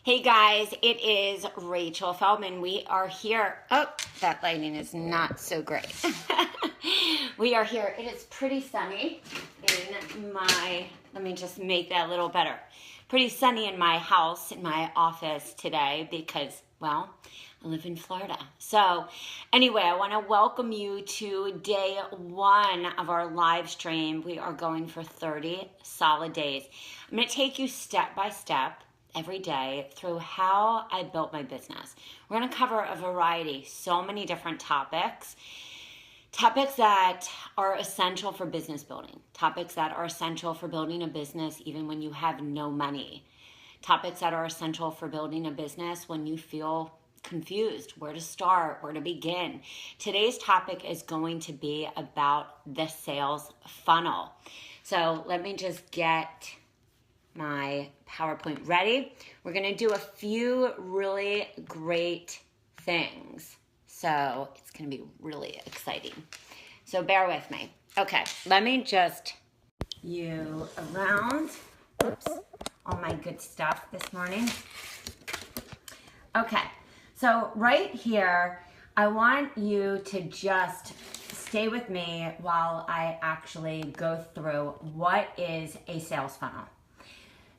Hey guys, it is Rachel Feldman. We are here. Oh, that lighting is not so great. We are here. It is pretty sunny in let me just make that a little better. Pretty sunny in my house, in my office today because, well, I live in Florida. So anyway, I want to welcome you to day one of our live stream. We are going for 30 solid days. I'm going to take you step by step every day through how I built my business. We're going to cover a variety, so many different topics that are essential for business building, topics that are essential for building a business even when you have no money, topics that are essential for building a business when you feel confused, where to start, where to begin. Today's topic is going to be about the sales funnel. So let me just get my PowerPoint ready. We're going to do a few really great things. So it's going to be really exciting. So bear with me. Okay, let me just you around. Oops, all my good stuff this morning. Okay, so right here, I want you to just stay with me while I actually go through what is a sales funnel.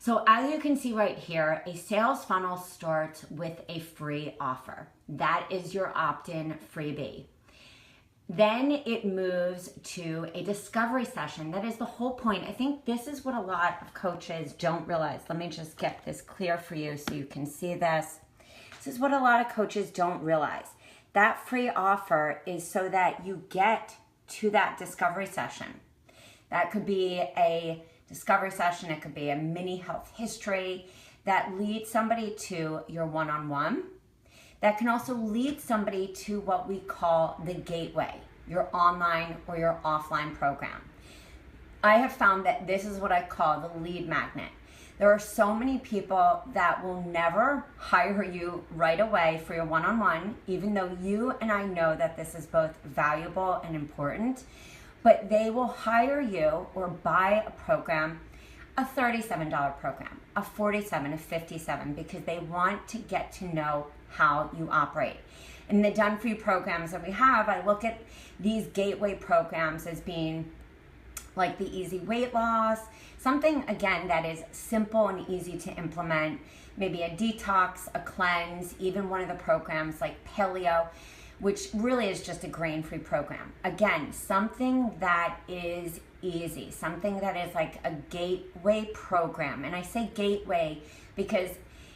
So as you can see right here, a sales funnel starts with a free offer. That is your opt-in freebie. Then it moves to a discovery session. That is the whole point. I think this is what a lot of coaches don't realize. Let me just get this clear for you so you can see this. This is what a lot of coaches don't realize. That free offer is so that you get to that discovery session. That could be a discovery session, it could be a mini health history that leads somebody to your one-on-one. That can also lead somebody to what we call the gateway, your online or your offline program. I have found that this is what I call the lead magnet. There are so many people that will never hire you right away for your one-on-one, even though you and I know that this is both valuable and important. But they will hire you or buy a program, a $37 program, a $47, a $57, because they want to get to know how you operate. In the done for you programs that we have, I look at these gateway programs as being like the easy weight loss, something again that is simple and easy to implement, maybe a detox, a cleanse, even one of the programs like paleo, which really is just a grain-free program. Again, something that is easy, something that is like a gateway program. And I say gateway because,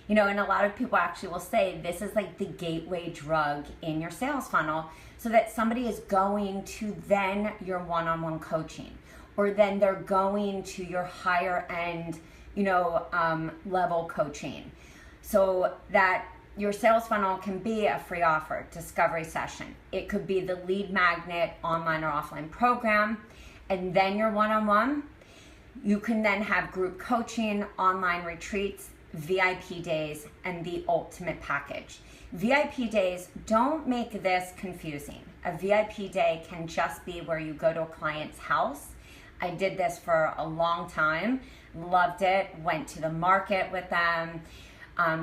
you know, and a lot of people actually will say this is like the gateway drug in your sales funnel so that somebody is going to then your one-on-one coaching, or then they're going to your higher end, level coaching. So that your sales funnel can be a free offer, discovery session. It could be the lead magnet online or offline program, and then your one-on-one. You can then have group coaching, online retreats, VIP days, and the ultimate package. VIP days, don't make this confusing. A VIP day can just be where you go to a client's house. I did this for a long time, loved it, went to the market with them,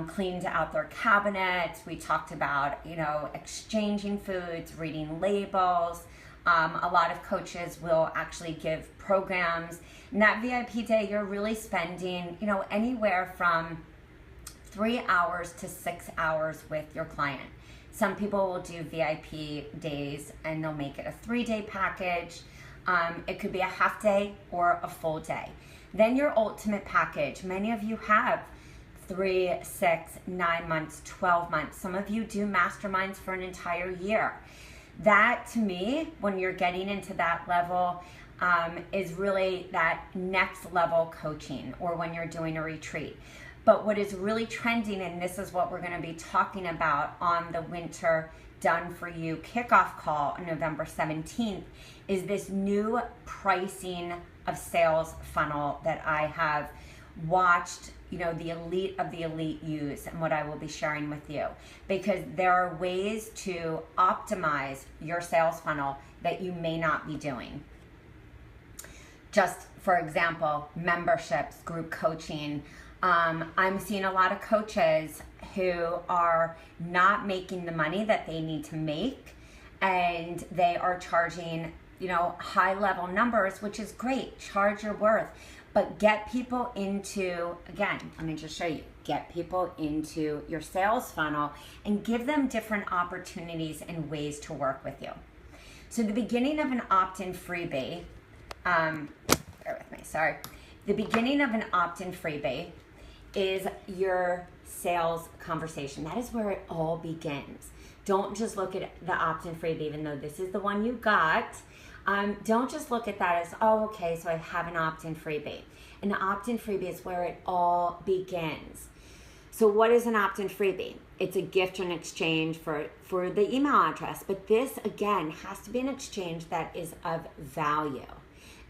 cleaned out their cabinets. We talked about, exchanging foods, reading labels. A lot of coaches will actually give programs. And that VIP day, you're really spending, anywhere from 3 hours to 6 hours with your client. Some people will do VIP days and they'll make it a 3-day package. It could be a half day or a full day. Then your ultimate package. Many of you have 3, 6, 9 months, 12 months. Some of you do masterminds for an entire year. That, to me, when you're getting into that level, is really that next level coaching, or when you're doing a retreat. But what is really trending, and this is what we're going to be talking about on the Winter Done For You kickoff call on November 17th, is this new pricing of sales funnel that I have watched the elite of the elite use, and what I will be sharing with you, because there are ways to optimize your sales funnel that you may not be doing. Just for example, memberships, group coaching, I'm seeing a lot of coaches who are not making the money that they need to make, and they are charging, high level numbers, which is great. Charge your worth, but get people into, again, let me just show you, get people into your sales funnel and give them different opportunities and ways to work with you. So the beginning of an opt-in freebie, bear with me, sorry. The beginning of an opt-in freebie is your sales conversation. That is where it all begins. Don't just look at the opt-in freebie, even though this is the one you got. Don't just look at that as, oh, okay, so I have an opt-in freebie. An opt-in freebie is where it all begins. So what is an opt-in freebie? It's a gift or an exchange for the email address. But this, again, has to be an exchange that is of value.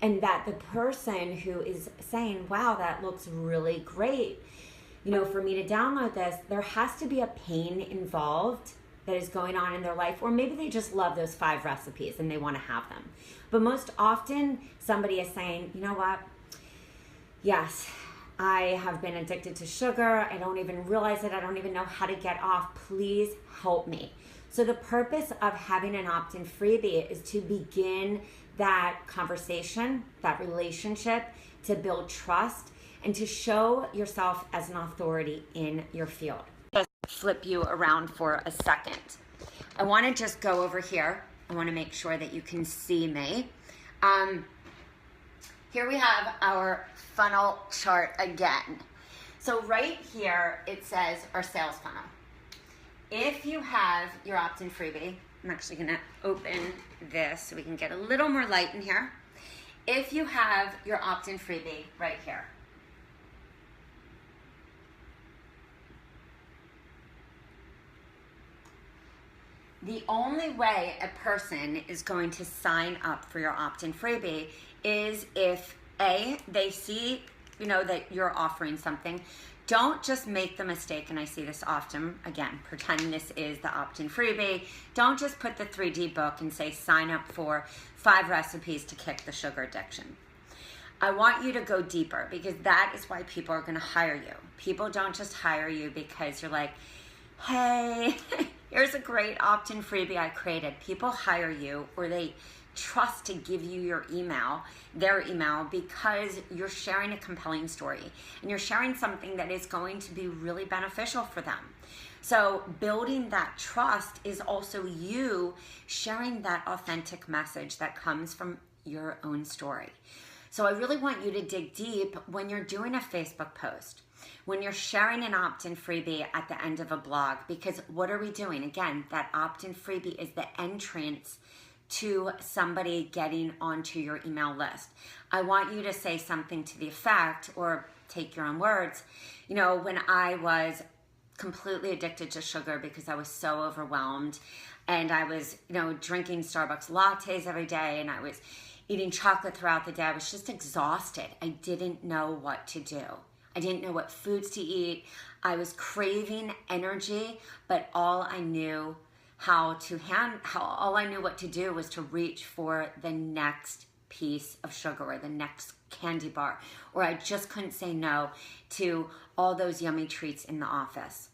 And that the person who is saying, wow, that looks really great, for me to download this, there has to be a pain involved that is going on in their life, or maybe they just love those 5 recipes and they want to have them. But most often, somebody is saying, you know what? Yes, I have been addicted to sugar. I don't even realize it. I don't even know how to get off. Please help me. So the purpose of having an opt-in freebie is to begin that conversation, that relationship, to build trust, and to show yourself as an authority in your field. Just flip you around for a second. I want to just go over here. I want to make sure that you can see me. Here we have our funnel chart again. So right here, it says our sales funnel. If you have your opt-in freebie, I'm actually going to open this so we can get a little more light in here. If you have your opt-in freebie right here, the only way a person is going to sign up for your opt-in freebie is if A, they see, that you're offering something. Don't just make the mistake, and I see this often, again, pretend this is the opt-in freebie. Don't just put the 3D book and say sign up for 5 recipes to kick the sugar addiction. I want you to go deeper, because that is why people are going to hire you. People don't just hire you because you're like, hey, here's a great opt-in freebie I created. People hire you, or they trust to give you their email, because you're sharing a compelling story and you're sharing something that is going to be really beneficial for them. So building that trust is also you sharing that authentic message that comes from your own story. So I really want you to dig deep when you're doing a Facebook post, when you're sharing an opt-in freebie at the end of a blog, because what are we doing? Again, that opt-in freebie is the entrance to somebody getting onto your email list. I want you to say something to the effect, or take your own words, when I was completely addicted to sugar because I was so overwhelmed, and I was, drinking Starbucks lattes every day, and I was eating chocolate throughout the day. I was just exhausted. I didn't know what to do. I didn't know what foods to eat. I was craving energy, but all I knew what to do was to reach for the next piece of sugar or the next candy bar, or I just couldn't say no to all those yummy treats in the office.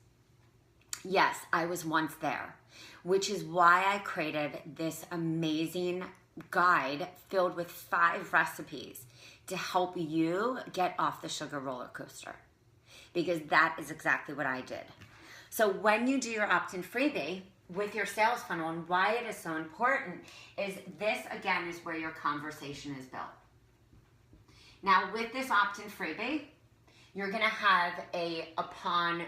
Yes, I was once there, which is why I created this amazing guide filled with 5 recipes to help you get off the sugar roller coaster, because that is exactly what I did. So when you do your opt-in freebie with your sales funnel, and why it is so important is this, again, is where your conversation is built. Now with this opt-in freebie, you're gonna have upon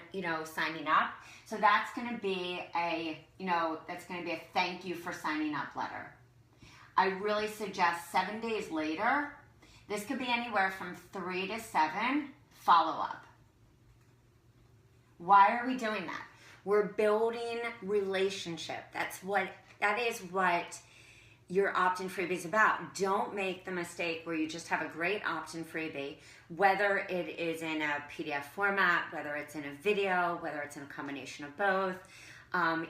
signing up, so that's gonna be a thank you for signing up letter. I really suggest 7 days later, this could be anywhere from 3 to 7, follow up. Why are we doing that? We're building relationship. That is what your opt-in freebie is about. Don't make the mistake where you just have a great opt-in freebie, whether it is in a PDF format, whether it's in a video, whether it's in a combination of both,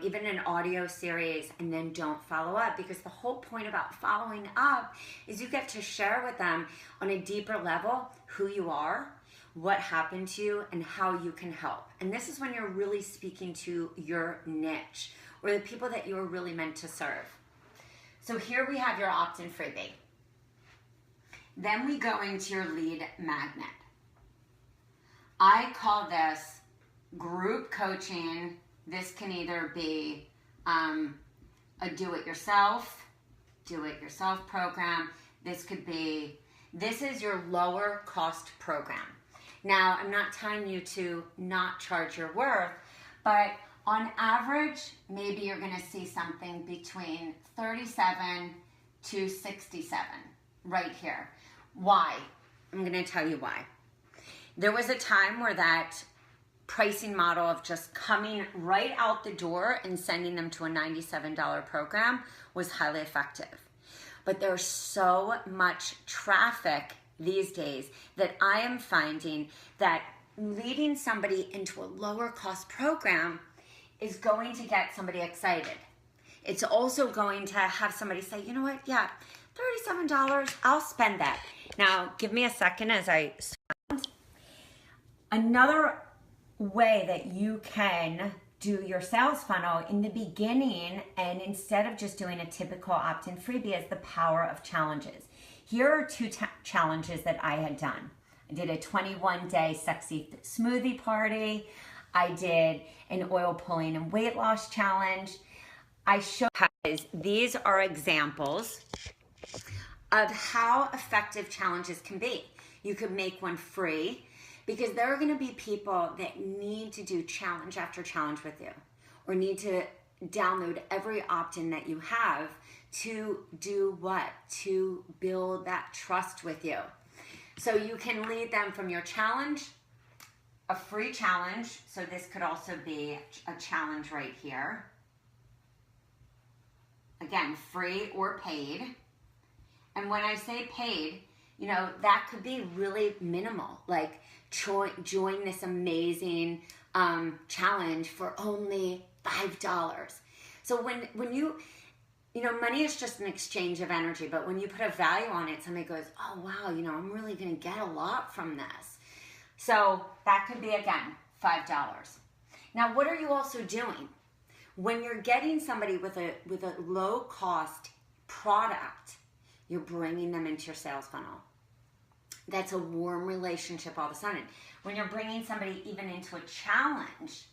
even an audio series, and then don't follow up, because the whole point about following up is you get to share with them on a deeper level who you are, what happened to you, and how you can help. And this is when you're really speaking to your niche or the people that you're really meant to serve. So here we have your opt-in freebie. Then we go into your lead magnet. I call this group coaching. This can either be a do-it-yourself program. This is your lower cost program. Now, I'm not telling you to not charge your worth, but on average, maybe you're gonna see something between 37 to 67 right here. Why? I'm gonna tell you why. There was a time where that pricing model of just coming right out the door and sending them to a $97 program was highly effective. But there's so much traffic these days that I am finding that leading somebody into a lower cost program is going to get somebody excited. It's also going to have somebody say, you know what, yeah, $37, I'll spend that. Now, give me a second as I... Another way that you can do your sales funnel in the beginning, and instead of just doing a typical opt-in freebie, is the power of challenges. Here are two challenges that I had done. I did a 21-day sexy smoothie party. I did an oil pulling and weight loss challenge. I showed these are examples of how effective challenges can be. You could make one free, because there are going to be people that need to do challenge after challenge with you, or need to download every opt-in that you have to do what? To build that trust with you. So you can lead them from your challenge, a free challenge. So this could also be a challenge right here. Again, free or paid. And when I say paid, you know, that could be really minimal, like join this amazing challenge for only $5. So when you know, money is just an exchange of energy, but when you put a value on it, somebody goes, oh wow, you know, I'm really gonna get a lot from this. So that could be, again, $5. Now, what are you also doing? When you're getting somebody with a low cost product, you're bringing them into your sales funnel. That's a warm relationship all of a sudden. When you're bringing somebody even into a challenge,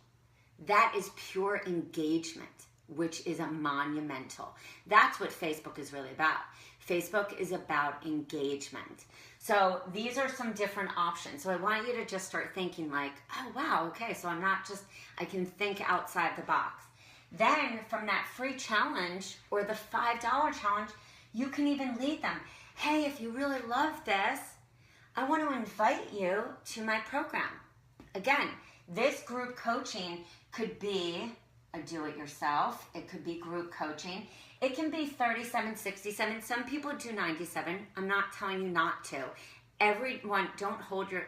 that is pure engagement, which is a monumental. That's what Facebook is really about. Facebook is about engagement. So these are some different options. So I want you to just start thinking like, oh wow, okay, so I can think outside the box. Then from that free challenge or the $5 challenge, you can even lead them. Hey, if you really love this, I want to invite you to my program. Again, this group coaching could be a do-it-yourself. It could be group coaching. It can be 37, 67. Some people do 97. I'm not telling you not to. Everyone,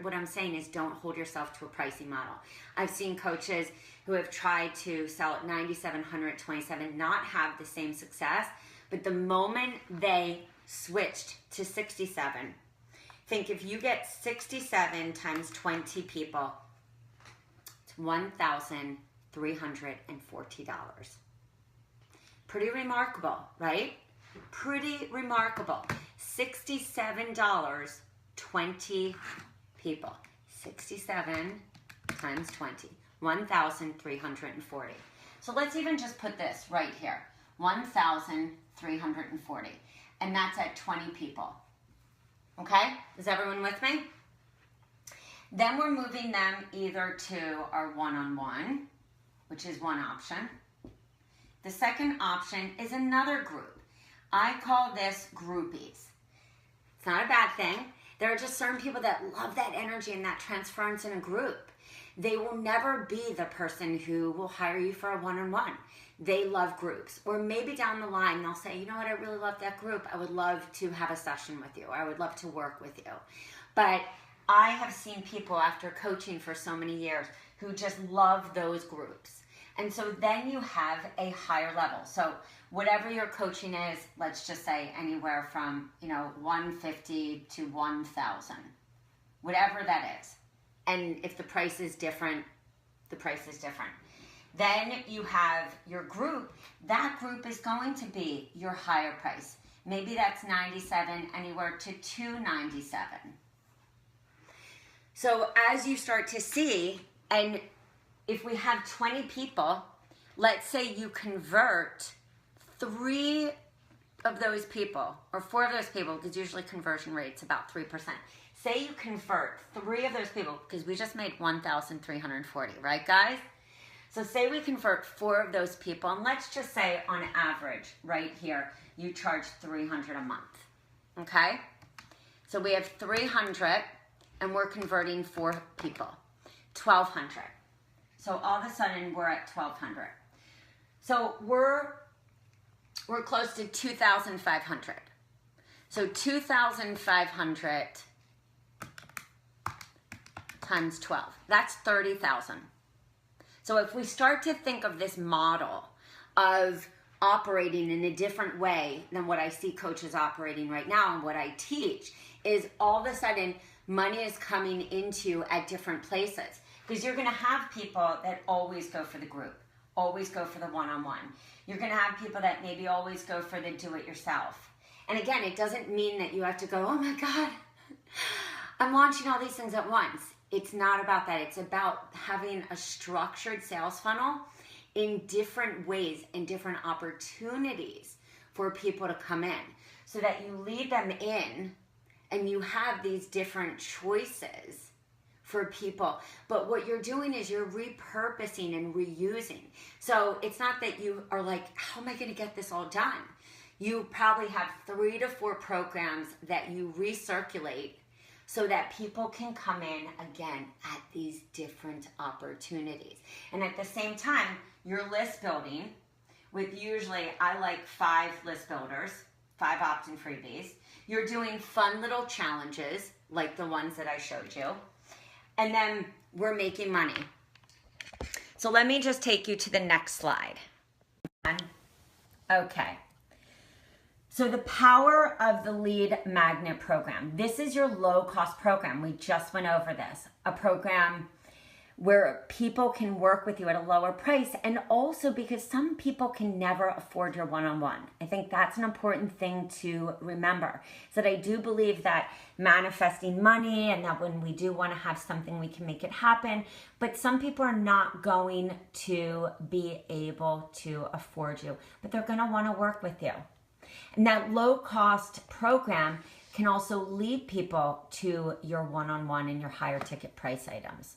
what I'm saying is don't hold yourself to a pricing model. I've seen coaches who have tried to sell at 97, 127, not have the same success, but the moment they switched to 67, think if you get 67 times 20 people, it's $1,340. Pretty remarkable, right? Pretty remarkable. $67, 20 people. 67 times 20, 1,340. So let's even just put this right here, 1,340. And that's at 20 people. Okay, is everyone with me? Then we're moving them either to our one-on-one, which is one option. The second option is another group. I call this groupies. It's not a bad thing. There are just certain people that love that energy and that transference in a group. They will never be the person who will hire you for a one-on-one. They love groups. Or maybe down the line, they'll say, you know what, I really love that group. I would love to have a session with you. I would love to work with you. But I have seen people after coaching for so many years who just love those groups. And so then you have a higher level. So whatever your coaching is, let's just say anywhere from, 150 to 1,000, whatever that is. And if the price is different, the price is different. Then you have your group. That group is going to be your higher price. Maybe that's $97, anywhere to $297. So as you start to see, and if we have 20 people, let's say you convert 3 of those people, or 4 of those people, because usually conversion rate's about 3%. Say you convert 3 of those people, because we just made 1,340, right guys? So say we convert 4 of those people, and let's just say on average, right here, you charge $300 a month, okay? So we have 300, and we're converting 4 people, 1,200. So all of a sudden, we're at 1,200. So we're close to 2,500. So 2,500 times 12, that's 30,000. So if we start to think of this model of operating in a different way than what I see coaches operating right now and what I teach, is all of a sudden money is coming into at different places. Because you're going to have people that always go for the group, always go for the one-on-one. You're going to have people that maybe always go for the do-it-yourself. And again, it doesn't mean that you have to go, oh my God, I'm launching all these things at once. It's not about that. It's about having a structured sales funnel in different ways and different opportunities for people to come in, so that you lead them in and you have these different choices for people. But what you're doing is you're repurposing and reusing. So it's not that you are like, how am I going to get this all done? You probably have 3 to 4 programs that you recirculate so that people can come in again at these different opportunities. And at the same time, you're list building with usually, I like 5 list builders, 5 opt-in freebies. You're doing fun little challenges like the ones that I showed you. And then we're making money. So let me just take you to the next slide. Okay. So the power of the lead magnet program. This is your low cost program. We just went over this. A program where people can work with you at a lower price, and also because some people can never afford your one-on-one. I think that's an important thing to remember, is that I do believe that manifesting money, and that when we do want to have something, we can make it happen, but some people are not going to be able to afford you, but they're going to want to work with you. And that low cost program can also lead people to your one-on-one and your higher ticket price items.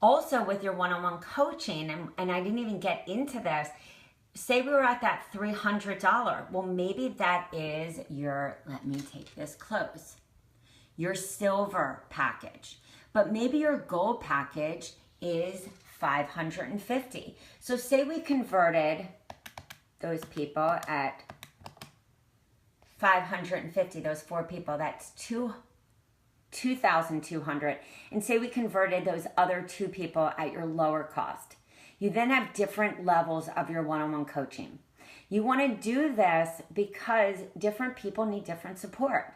Also with your one-on-one coaching, and I didn't even get into this, say we were at that $300. Well, maybe that is your, let me take this close, your silver package. But maybe your gold package is $550. So say we converted those people at 550, those 4 people, that's 2,200, and say we converted those other 2 people at your lower cost. You then have different levels of your one-on-one coaching. You want to do this because different people need different support.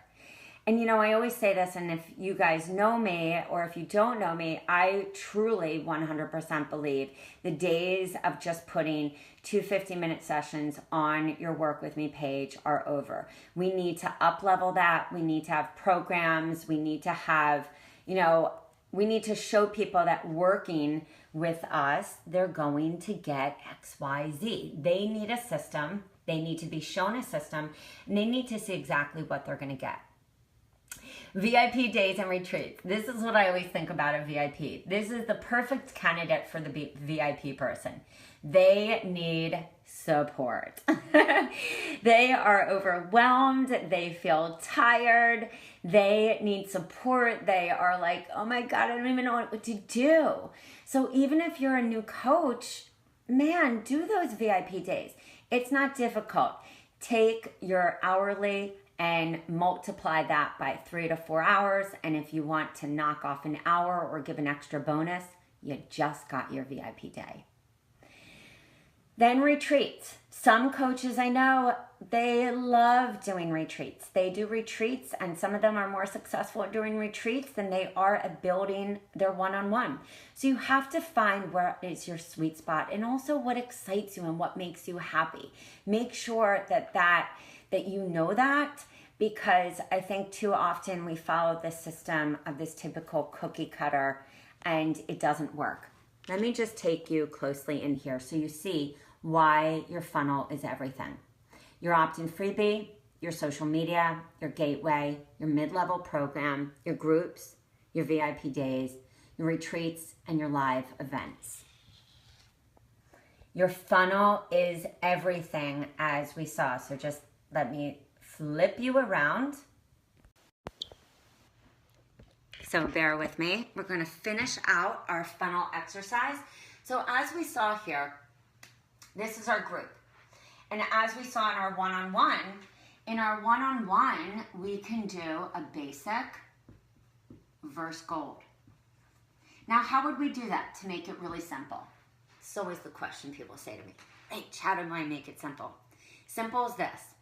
And you know, I always say this, and if you guys know me or if you don't know me, I truly 100% believe the days of just putting 2 50-minute sessions on your Work With Me page are over. We need to up-level that. We need to have programs. We need to have, you know, we need to show people that working with us, they're going to get X, Y, Z. They need a system. They need to be shown a system, and they need to see exactly what they're going to get. VIP days and retreats. This is what I always think about a VIP. This is the perfect candidate for the VIP person. They need support. They are overwhelmed. They feel tired. They need support. They are like, oh my God, I don't even know what to do. So even if you're a new coach, man, do those VIP days. It's not difficult. Take your hourly and multiply that by 3 to 4 hours. And if you want to knock off an hour or give an extra bonus, you just got your VIP day. Then retreats. Some coaches I know, they love doing retreats. They do retreats, and some of them are more successful at doing retreats than they are at building their one-on-one. So you have to find where is your sweet spot, and also what excites you and what makes you happy. Make sure that you know that, because I think too often we follow the system of this typical cookie cutter and it doesn't work. Let me just take you closely in here so you see why your funnel is everything. Your opt-in freebie, your social media, your gateway, your mid-level program, your groups, your VIP days, your retreats, and your live events. Your funnel is everything, as we saw. So just let me flip you around. So bear with me. We're going to finish out our funnel exercise. So as we saw here, this is our group. And as we saw in our one-on-one, we can do a basic versus gold. Now, how would we do that to make it really simple? It's always the question people say to me, Rach, how do I make it simple? Simple as this,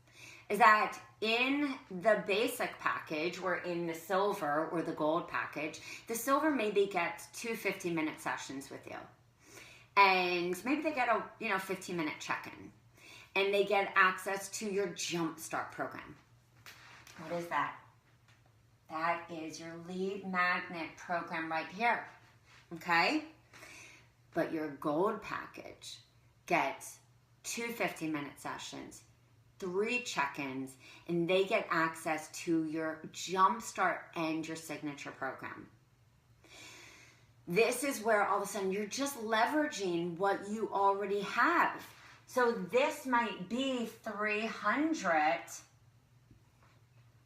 is that in the basic package or in the silver or the gold package, the silver maybe gets 2 50-minute sessions with you. And maybe they get a 15-minute check-in. And they get access to your Jumpstart program. What is that? That is your lead magnet program right here. Okay? But your gold package gets 2 50-minute sessions, 3 check-ins, and they get access to your Jumpstart and your signature program. This is where all of a sudden you're just leveraging what you already have. So this might be 300,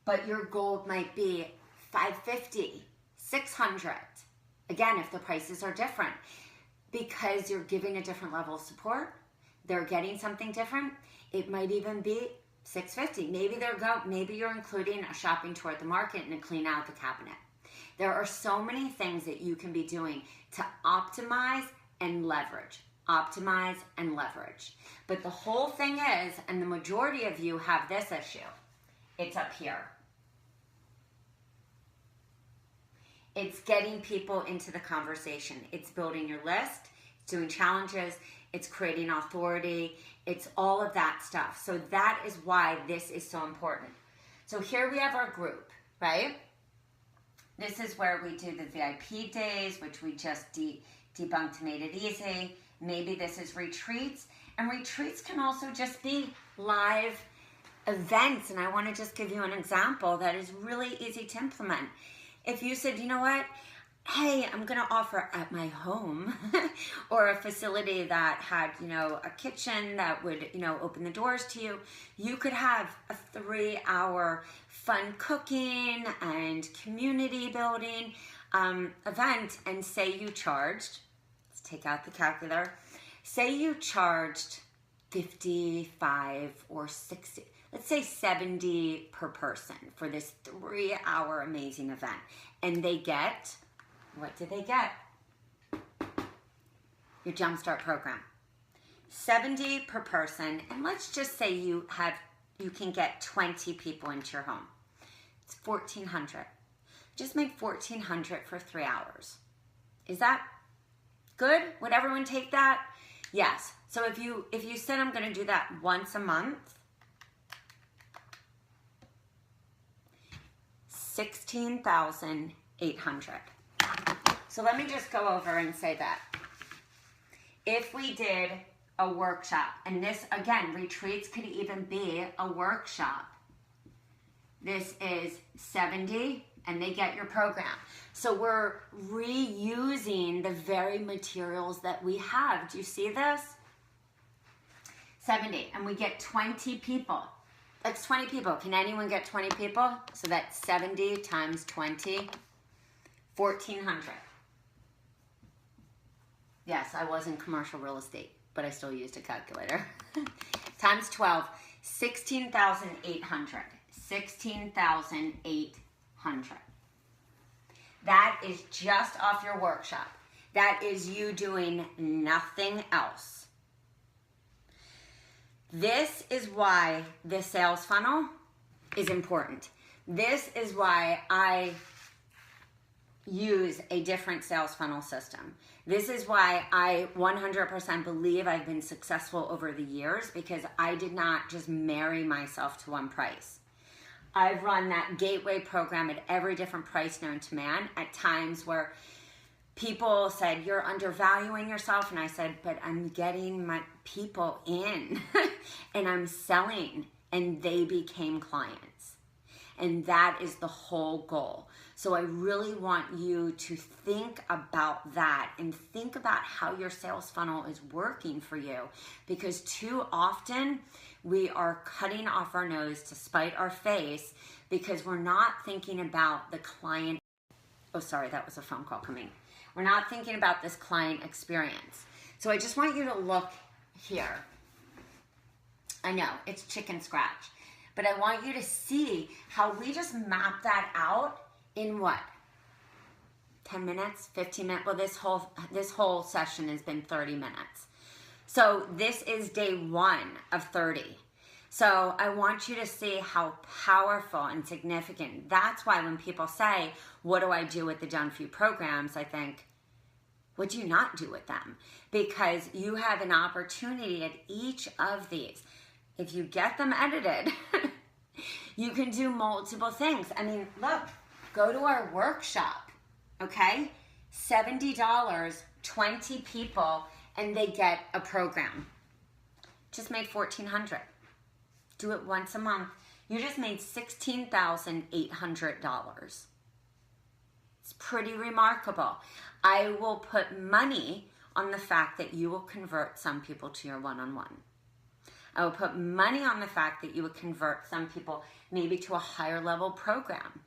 but your gold might be 550, 600. Again, if the prices are different, because you're giving a different level of support, they're getting something different. It might even be 650. Maybe you're including a shopping tour at the market and a clean out the cabinet. There are so many things that you can be doing to optimize and leverage. Optimize and leverage. But the whole thing is, and the majority of you have this issue, it's up here. It's getting people into the conversation. It's building your list, it's doing challenges, it's creating authority, it's all of that stuff. So that is why this is so important. So here we have our group, right? This is where we do the VIP days, which we just debunked, made it easy. Maybe this is retreats. And retreats can also just be live events. And I want to just give you an example that is really easy to implement. If you said, you know what, hey, I'm going to offer at my home or a facility that had, a kitchen that would, open the doors to you, you could have a 3-hour fun cooking and community building event, and say you charged, let's take out the calculator, say you charged 55 or 60, let's say 70 per person for this 3-hour amazing event. And they get, what do they get? Your Jumpstart program. 70 per person, and let's just say you can get 20 people into your home. It's $1,400. Just make $1,400 for 3 hours. Is that good? Would everyone take that? Yes. So if you said I'm going to do that once a month, $16,800. So let me just go over and say that. If we did a workshop, and this, again, retreats could even be a workshop. This is 70, and they get your program. So we're reusing the very materials that we have. Do you see this? 70, and we get 20 people. That's 20 people. Can anyone get 20 people? So that's 70 times 20, 1,400. Yes, I was in commercial real estate, but I still used a calculator. Times 12, 16,800. 16,800. That is just off your workshop. That is you doing nothing else. This is why this sales funnel is important. This is why I use a different sales funnel system. This is why I 100% believe I've been successful over the years, because I did not just marry myself to one price. I've run that gateway program at every different price known to man, at times where people said, you're undervaluing yourself. And I said, but I'm getting my people in and I'm selling, and they became clients. And that is the whole goal. So I really want you to think about that and think about how your sales funnel is working for you, because too often we are cutting off our nose to spite our face because we're not thinking about the client. Oh, sorry, that was a phone call coming. We're not thinking about this client experience. So I just want you to look here. I know it's chicken scratch, but I want you to see how we just map that out in what? 10 minutes, 15 minutes? Well, this whole session has been 30 minutes. So this is day 1 of 30. So I want you to see how powerful and significant. That's why when people say, what do I do with the Done For You programs? I think, what do you not do with them? Because you have an opportunity at each of these. If you get them edited, you can do multiple things. I mean, look, go to our workshop, okay? $70, 20 people, and they get a program. Just made $1,400. Do it once a month. You just made $16,800. It's pretty remarkable. I will put money on the fact that you will convert some people to your one-on-one. I will put money on the fact that you would convert some people maybe to a higher level program,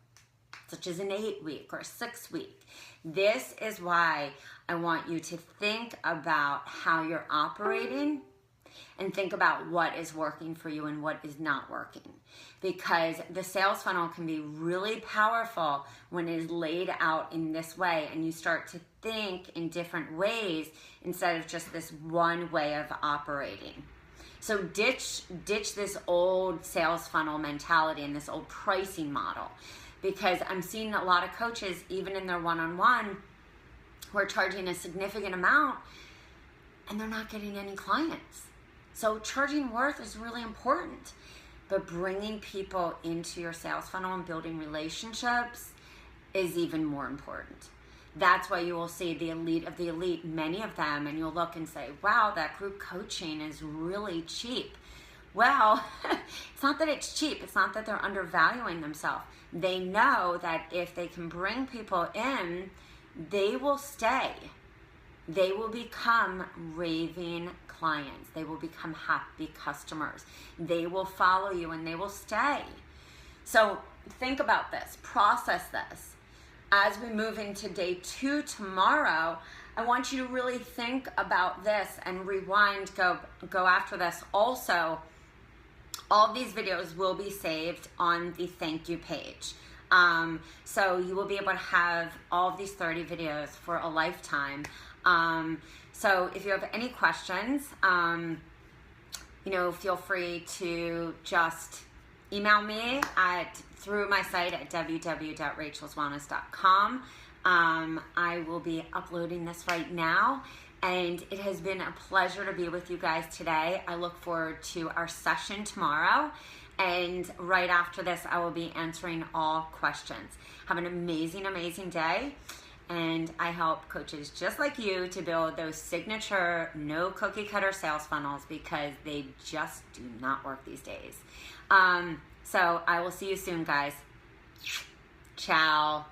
such as an 8-week or a 6-week. This is why I want you to think about how you're operating and think about what is working for you and what is not working. Because the sales funnel can be really powerful when it is laid out in this way and you start to think in different ways instead of just this one way of operating. So ditch this old sales funnel mentality and this old pricing model, because I'm seeing a lot of coaches, even in their one-on-one, who are charging a significant amount and they're not getting any clients. So charging worth is really important, but bringing people into your sales funnel and building relationships is even more important. That's why you will see the elite of the elite, many of them, and you'll look and say, wow, that group coaching is really cheap. Well, it's not that it's cheap. It's not that they're undervaluing themselves. They know that if they can bring people in, they will stay. They will become raving clients. They will become happy customers. They will follow you and they will stay. So think about this, process this. As we move into day 2 tomorrow, I want you to really think about this and rewind, go after this. Also, all these videos will be saved on the thank you page. So you will be able to have all of these 30 videos for a lifetime. So if you have any questions, feel free to just email me through my site at www.rachelswellness.com. I will be uploading this right now, and it has been a pleasure to be with you guys today. I look forward to our session tomorrow, and right after this, I will be answering all questions. Have an amazing, amazing day, and I help coaches just like you to build those signature, no cookie cutter sales funnels, because they just do not work these days. So I will see you soon, guys. Ciao.